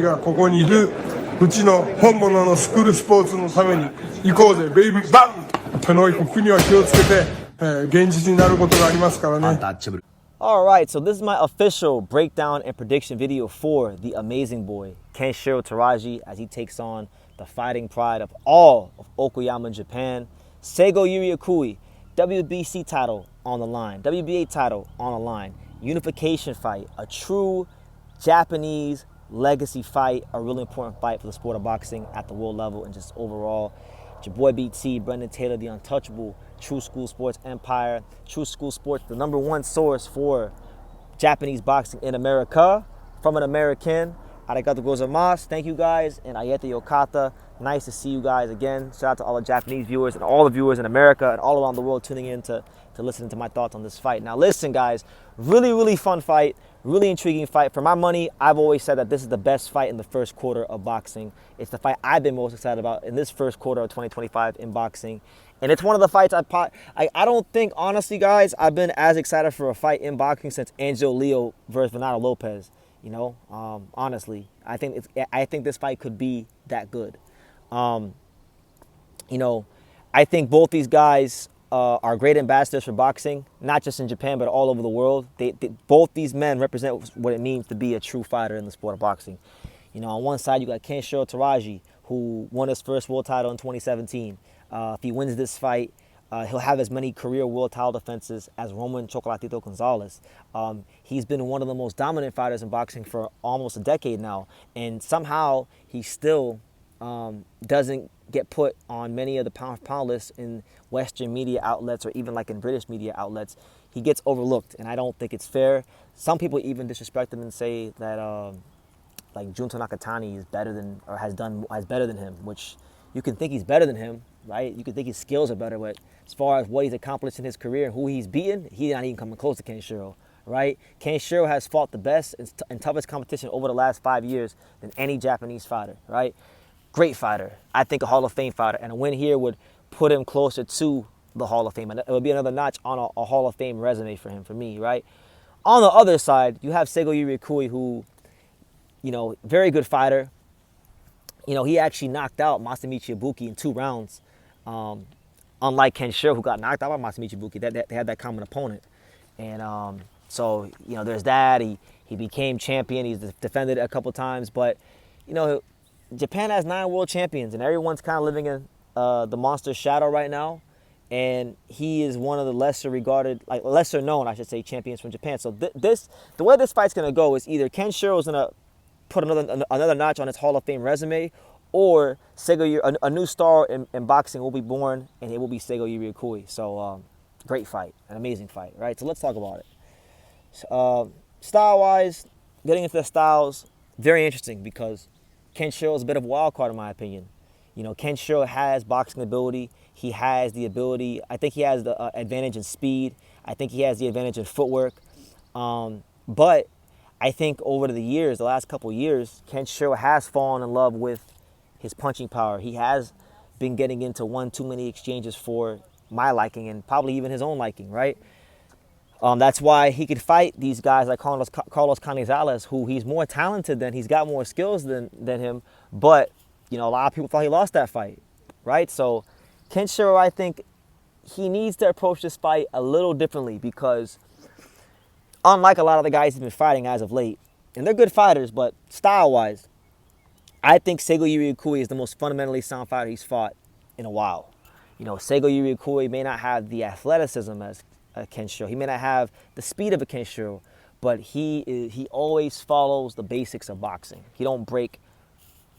がここにいるうちの本物のスクールスポーツのために行こうぜベイビーバンこの国は気をつけて、現実になることがありますからね。Alright, so this is my official breakdown and prediction video for the amazing boy, Kenshiro Teraji, as he takes on the fighting pride of all of Okayama, Japan. Seigo Yuri Akui, WBC title on the line, WBA title on the line, unification fight, a true Japanese legacy fight, a really important fight for the sport of boxing at the world level and just overall. It's your boy BT, Brendan Taylor, the untouchable True School Sports Empire. True School Sports, the #1 source for Japanese boxing in America. From an American, arigato gozaimasu. Thank you guys, and ayete yokata. Nice to see you guys again. Shout out to all the Japanese viewers and all the viewers in America and all around the world tuning in to listen to my thoughts on this fight. Now listen guys, really fun fight, really intriguing fight. For my money, I've always said that this is the best fight in the first quarter of boxing. It's the fight I've been most excited about in this first quarter of 2025 in boxing. And it's one of the fights I don't think, honestly guys, I've been as excited for a fight in boxing since Angel Leo versus Renato Lopez. You know, honestly, I think this fight could be that good. You know, I think both these guys are great ambassadors for boxing, not just in Japan, but all over the world. Both these men represent what it means to be a true fighter in the sport of boxing. You know, on one side, you got Kenshiro Teraji, who won his first world title in 2017. If he wins this fight, he'll have as many career world title defenses as Roman Chocolatito Gonzalez. He's been one of the most dominant fighters in boxing for almost a decade now, and somehow he still doesn't get put on many of the pound-for-pound lists in Western media outlets or even like in British media outlets. He gets overlooked, and I don't think it's fair. Some people even disrespect him and say that like Junto Nakatani is better than or has better than him, which you can think he's better than him, right? You can think his skills are better, but as far as what he's accomplished in his career and who he's beaten, he's not even coming close to Kenshiro, right? Kenshiro has fought the best and toughest competition over the last 5 years than any Japanese fighter, right? Great fighter. I think a Hall of Fame fighter. And a win here would put him closer to the Hall of Fame. And it would be another notch on a Hall of Fame resume for him, for me, right? On the other side, you have Seigo Yuri Akui, who, you know, very good fighter. You know, he actually knocked out Masamichi Ibuki in 2 rounds. Unlike Kenshiro, who got knocked out by Masamichi Ibuki. They had that common opponent. And so, you know, there's that. He became champion. He's defended it a couple times. But, you know, Japan has 9 world champions, and everyone's kind of living in the monster's shadow right now. And he is one of the lesser known, I should say, champions from Japan. So the way this fight's gonna go is either Kenshiro's gonna put another notch on his Hall of Fame resume, or a new star in boxing will be born, and it will be Seigo Yuri Akui. So great fight, an amazing fight, right? So let's talk about it. Style-wise, getting into the styles, very interesting because Kenshiro is a bit of a wild card in my opinion. You know, Kenshiro has boxing ability. He has the ability. I think he has the advantage in speed. I think he has the advantage in footwork. But I think over the years, the last couple of years, Kenshiro has fallen in love with his punching power. He has been getting into one too many exchanges for my liking and probably even his own liking, right? That's why he could fight these guys like Carlos Canizales, who he's more talented than, he's got more skills than him. But, you know, a lot of people thought he lost that fight, right? So Kenshiro, I think he needs to approach this fight a little differently because unlike a lot of the guys he's been fighting as of late, and they're good fighters, but style-wise, I think Seigo Yuri Akui is the most fundamentally sound fighter he's fought in a while. You know, Seigo Yuri Akui may not have the athleticism as Kenshiro. He may not have the speed of a Kenshiro, but he always follows the basics of boxing. He don't break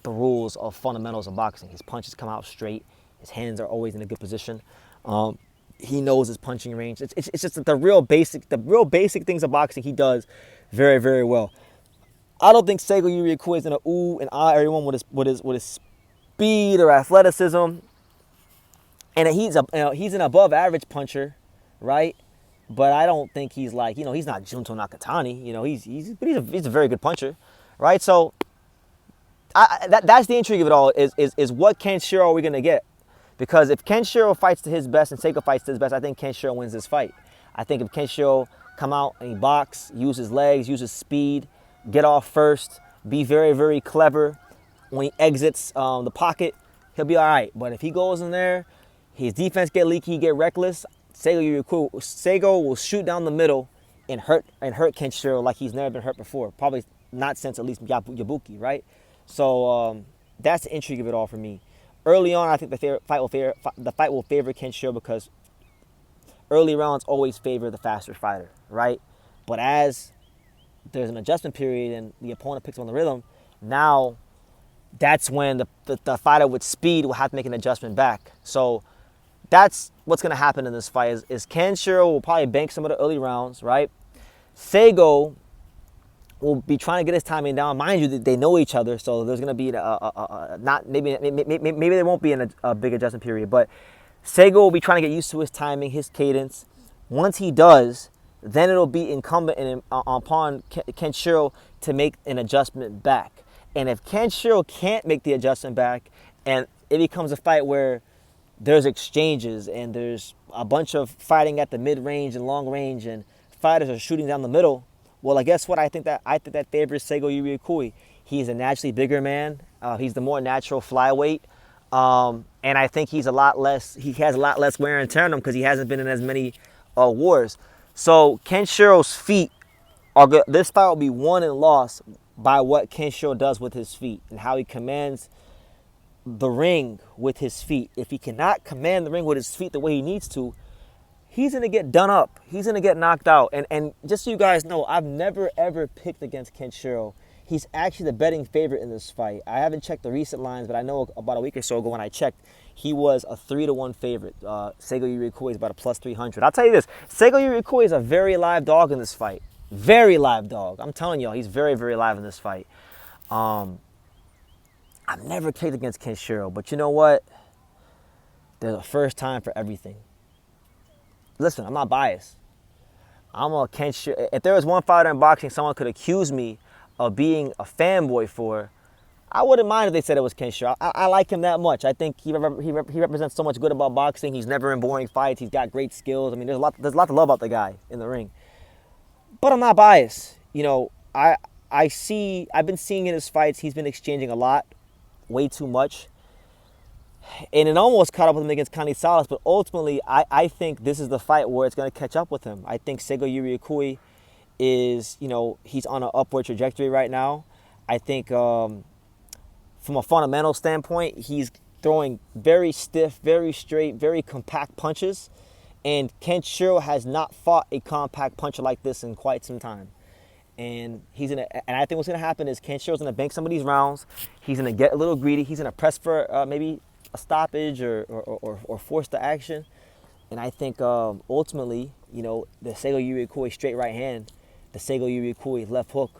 the rules of fundamentals of boxing. His punches come out straight. His hands are always in a good position. He knows his punching range. It's just the real basic things of boxing he does very, very well. I don't think Seigo Yuri Akui is gonna ooh and ah everyone with his speed or athleticism. And he's an above average puncher, right? But I don't think he's like, you know, he's not Junto Nakatani. You know, he's a very good puncher, right? So that's the intrigue of it all. Is what Kenshiro are we gonna get? Because if Kenshiro fights to his best and Seigo fights to his best, I think Kenshiro wins this fight. I think if Kenshiro come out and he box, use his legs, use his speed, get off first, be very, very clever. When he exits the pocket, he'll be all right. But if he goes in there, his defense get leaky, he get reckless, Seigo will shoot down the middle and hurt Kenshiro like he's never been hurt before. Probably not since at least Yabuki, right? So that's the intrigue of it all for me. Early on, I think the fight will favor Kenshiro because early rounds always favor the faster fighter, right? But as there's an adjustment period and the opponent picks up on the rhythm, now that's when the fighter with speed will have to make an adjustment back. So that's what's going to happen in this fight is Kenshiro will probably bank some of the early rounds, right? Seigo will be trying to get his timing down. Mind you, they know each other, so there's going to be maybe there won't be a big adjustment period, but Seigo will be trying to get used to his timing, his cadence. Once he does, then it'll be incumbent upon Kenshiro to make an adjustment back. And if Kenshiro can't make the adjustment back, and it becomes a fight where there's exchanges and there's a bunch of fighting at the mid-range and long range and fighters are shooting down the middle, well, I guess what? I think that favors Seigo Yuri Akui. He's a naturally bigger man. He's the more natural flyweight. And I think he has a lot less wear and tear on him because he hasn't been in as many wars. So Kenshiro's feet are good. This fight will be won and lost by what Kenshiro does with his feet and how he commands the ring with his feet. If he cannot command the ring with his feet the way he needs to, he's going to get done up. He's going to get knocked out. And just so you guys know, I've never, ever picked against Kenshiro. He's actually the betting favorite in this fight. I haven't checked the recent lines, but I know about a week or so ago when I checked, he was a 3-1 favorite. Seigo Yuri Akui is about a plus 300. I'll tell you this, Seigo Yuri Akui is a very live dog in this fight. Very live dog. I'm telling y'all, he's very, very live in this fight. I've never picked against Kenshiro, but you know what? There's a first time for everything. Listen, I'm not biased. I'm a Kenshiro. If there was one fighter in boxing someone could accuse me of being a fanboy for, I wouldn't mind if they said it was Kenshiro. I like him that much. I think he represents so much good about boxing. He's never in boring fights. He's got great skills. I mean, there's a lot to love about the guy in the ring. But I'm not biased. You know, I've been seeing in his fights, he's been exchanging a lot, way too much. And it almost caught up with him against Canizales, but ultimately, I think this is the fight where it's going to catch up with him. I think Seigo Yuri Akui is, you know, he's on an upward trajectory right now. I think from a fundamental standpoint, he's throwing very stiff, very straight, very compact punches. And Kenshiro has not fought a compact puncher like this in quite some time. And I think what's going to happen is Kenshiro's going to bank some of these rounds. He's going to get a little greedy. He's going to press for maybe a stoppage or force the action. And I think ultimately, you know, the Seigo Yuri Akui straight right hand, the Seigo Yuri Akui left hook,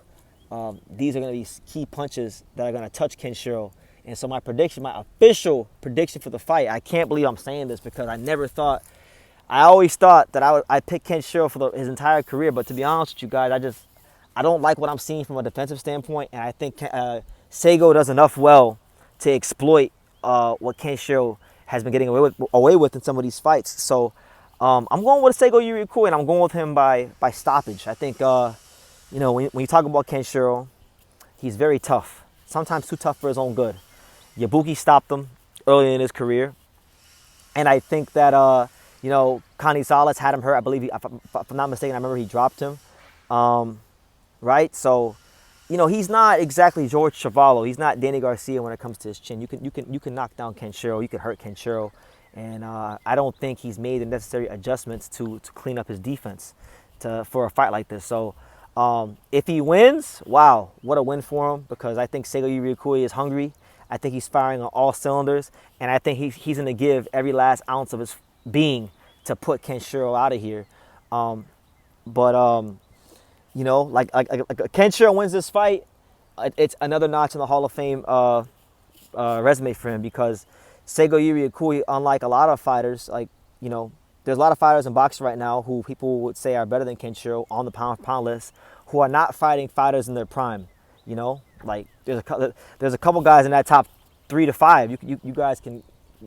these are going to be key punches that are going to touch Kenshiro. And so my official prediction for the fight, I can't believe I'm saying this because I always thought that I'd pick Kenshiro for his entire career. But to be honest with you guys, I don't like what I'm seeing from a defensive standpoint. And I think Seigo does enough well to exploit what Kenshiro has been getting away with in some of these fights. So I'm going with Seigo Yuri Akui, and I'm going with him by stoppage. I think, you know, when you talk about Kenshiro, he's very tough. Sometimes too tough for his own good. Yabuki stopped him early in his career. And I think that, you know, Canizales had him hurt. I believe, if I'm not mistaken, I remember he dropped him. Right? So, you know, he's not exactly George Chuvalo. He's not Danny Garcia when it comes to his chin. You can knock down Kenshiro. You can hurt Kenshiro. And I don't think he's made the necessary adjustments to clean up his defense for a fight like this. So if he wins, wow, what a win for him, because I think Seigo Yuri Akui is hungry. I think he's firing on all cylinders. And I think he's going to give every last ounce of his being to put Kenshiro out of here. You know, like Kenshiro wins this fight, it's another notch in the Hall of Fame resume for him, because Seigo Yuri Akui, unlike a lot of fighters, like, you know, there's a lot of fighters in boxing right now who people would say are better than Kenshiro on the pound-for-pound list, who are not fighting fighters in their prime. You know, like there's a couple guys in that top 3 to 5. You guys can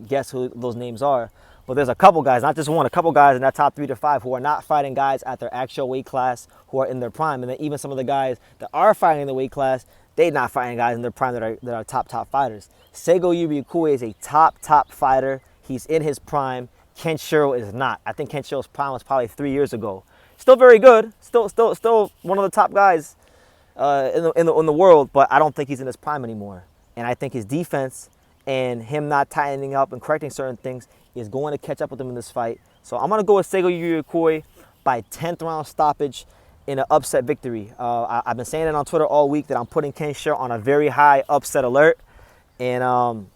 guess who those names are. But there's a couple guys, not just one, a couple guys in that top 3 to 5 who are not fighting guys at their actual weight class, who are in their prime. And then even some of the guys that are fighting in the weight class, They not fighting guys in their prime that are top fighters. Seigo Yuri Akui is a top fighter. He's in his prime. Kenshiro is not. I think Kenshiro's prime was probably 3 years ago. Still very good. Still one of the top guys in the world. But I don't think he's in his prime anymore. And I think his defense and him not tightening up and correcting certain things is going to catch up with him in this fight. So I'm gonna go with Seigo Yuri Akui by 10th round stoppage in an upset victory. I've been saying it on Twitter all week that I'm putting Kenshiro on a very high upset alert. And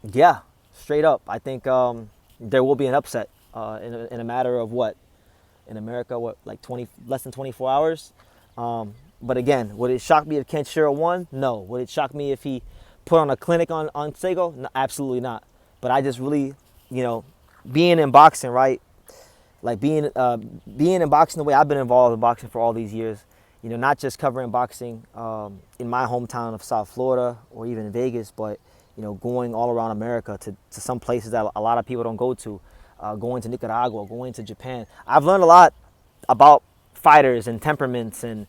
yeah, straight up, I think there will be an upset in a matter of what? In America, what, like less than 24 hours? But again, would it shock me if Kenshiro won? No. Would it shock me if he put on a clinic on Seigo? No, absolutely not. But I just really, being in boxing, right? Like being in boxing the way I've been involved in boxing for all these years, not just covering boxing in my hometown of South Florida or even in Vegas, but going all around America to some places that a lot of people don't go to, going to Nicaragua, going to Japan. I've learned a lot about fighters and temperaments, and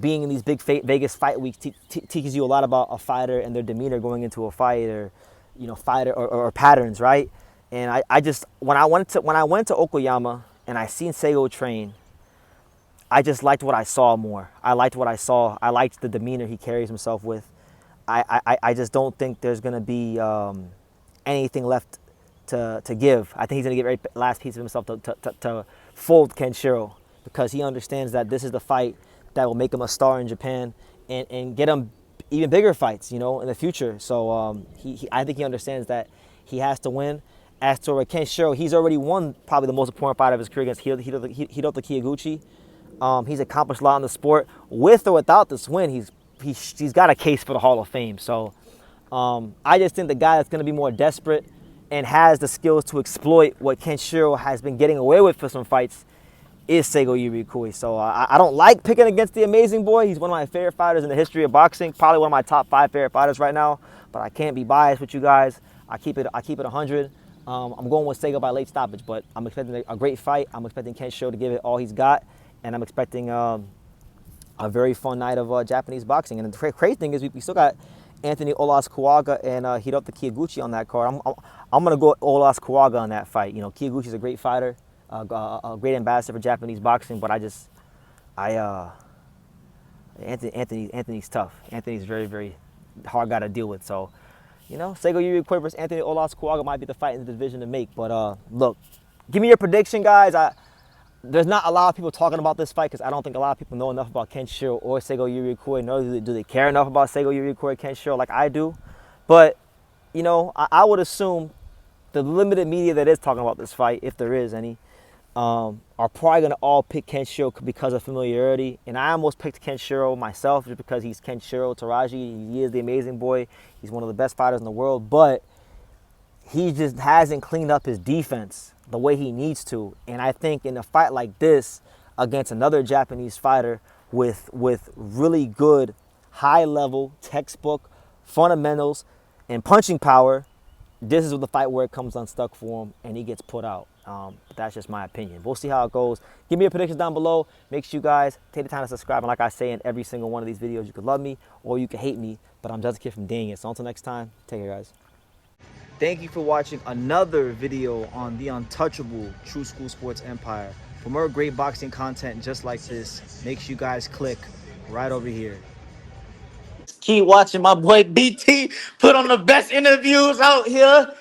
being in these big Vegas fight weeks teaches you a lot about a fighter and their demeanor going into a fight, or fighter or patterns, right? And I just when I went to Okayama and I seen Seigo train, I just liked what I saw more. I liked what I saw. I liked the demeanor he carries himself with. I just don't think there's gonna be anything left to give. I think he's gonna get very last piece of himself to fold Kenshiro, because he understands that this is the fight that will make him a star in Japan and get him even bigger fights, in the future. So I think he understands that he has to win. As to Kenshiro, he's already won probably the most important fight of his career against Hirota Kiyoguchi. He's accomplished a lot in the sport. With or without this win, he's got a case for the Hall of Fame. So I just think the guy that's going to be more desperate and has the skills to exploit what Kenshiro has been getting away with for some fights is Seigo Yuri Akui. So I don't like picking against the Amazing Boy. He's one of my favorite fighters in the history of boxing, probably one of my top 5 favorite fighters right now. But I can't be biased with you guys. I keep it 100. I'm going with Seigo by late stoppage, but I'm expecting a great fight. I'm expecting Kenshiro to give it all he's got, and I'm expecting a very fun night of Japanese boxing. And the crazy thing is we still got Anthony Olas Kuwaga and Hirota Kiyoguchi on that card. I'm going to go with Olas Kuwaga on that fight. Kiyoguchi's a great fighter, a great ambassador for Japanese boxing, but Anthony's tough. Anthony's very, very hard guy to deal with. So, Seigo Yuri Akui versus Anthony Olas Kuwaga might be the fight in the division to make. But look, give me your prediction, guys. There's not a lot of people talking about this fight because I don't think a lot of people know enough about Kenshiro or Seigo Yuri Akui, nor do they care enough about Seigo Yuri Akui or Kenshiro like I do. But, I would assume the limited media that is talking about this fight, if there is any, are probably going to all pick Kenshiro because of familiarity. And I almost picked Kenshiro myself just because he's Kenshiro Teraji. He is the Amazing Boy. He's one of the best fighters in the world. But he just hasn't cleaned up his defense the way he needs to. And I think in a fight like this against another Japanese fighter with really good high-level textbook fundamentals and punching power, this is the fight where it comes unstuck for him and he gets put out. But that's just my opinion. We'll see how it goes. Give me your predictions down below. Make sure you guys take the time to subscribe. And like I say in every single one of these videos, you could love me or you could hate me, but I'm just a kid from Dang It. So until next time, take care, guys. Thank you for watching another video on the untouchable True School Sports Empire. For more great boxing content just like this, make sure you guys click right over here. Keep watching my boy BT put on the best interviews out here.